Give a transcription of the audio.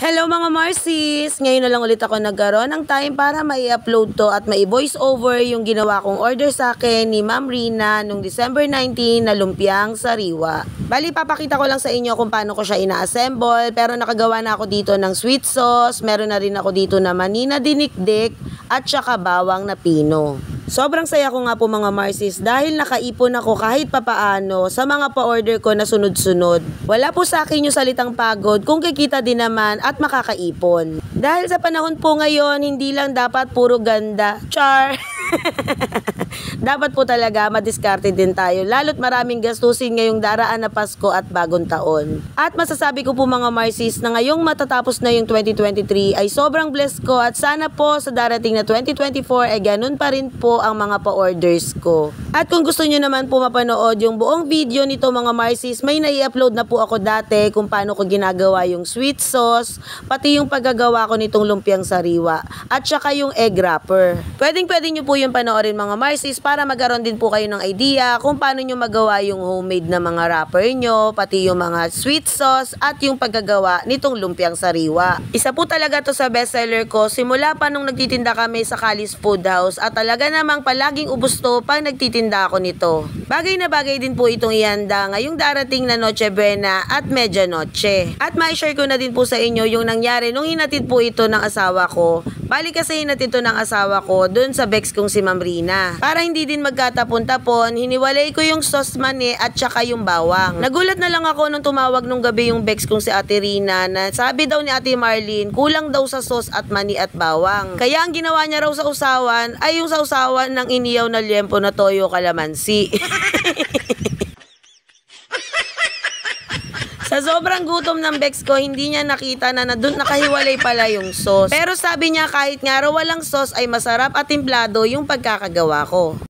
Hello mga Marcies! Ngayon na lang ulit ako nagkaroon ng time para mai-upload to at mai-voice over yung ginawa kong order sa akin ni Ma'am Rina nung December 19 na lumpiang sariwa. Bali, papakita ko lang sa inyo kung paano ko siya ina-assemble, pero nakagawa na ako dito ng sweet sauce, meron na rin ako dito na mani na dinikdik at saka bawang na pino. Sobrang saya ko nga po mga Marcies dahil nakaipon ako kahit papaano sa mga pa-order ko na sunod-sunod. Wala po sa akin yung salitang pagod kung kikita din naman at makakaipon. Dahil sa panahon po ngayon, hindi lang dapat puro ganda. Char! Dapat po talaga madiskarte din tayo, lalo't maraming gastusin ngayong daraan na Pasko at bagong taon. At masasabi ko po mga Marcies na ngayong matatapos na yung 2023 ay sobrang blessed ko at sana po sa darating na 2024 ay ganun pa rin po ang mga pa-orders ko. At kung gusto nyo naman po mapanood yung buong video nito mga Marcies, may nai-upload na po ako dati kung paano ko ginagawa yung sweet sauce, pati yung paggagawa ko nitong lumpiang sariwa, at saka yung egg wrapper. Pwede nyo po yung panoorin mga Marcies para magkaroon din po kayo ng idea kung paano nyo magawa yung homemade na mga wrapper nyo, pati yung mga sweet sauce at yung paggagawa nitong lumpiang sariwa. Isa po talaga to sa bestseller ko simula pa nung nagtitinda kami sa Kalis Food House at talaga namang palaging ubos to pag nagtitinda ako nito. Bagay na bagay din po itong ihanda ngayong darating na Noche Buena at Medianoche. At ma-share ko na din po sa inyo yung nangyari nung hinatid po ito ng asawa ko. Bali kasi hinatid to ng asawa ko dun sa Bex kong si Ma'am Rina. Para hindi din magkatapon-tapon, hiniwalay ko yung sauce mani at saka yung bawang. Nagulat na lang ako nung tumawag nung gabi yung Bex kong si Ate Rina na sabi daw ni Ate Marlene, kulang daw sa sauce at mani at bawang. Kaya ang ginawa niya raw sa usawan ay yung sa usawan ng iniyaw na liempo na toyo kalamansi. Sa sobrang gutom ng Bex ko, hindi niya nakita na doon nakahiwalay pala yung sauce. Pero sabi niya kahit nga raw walang sauce ay masarap at timplado yung pagkakagawa ko.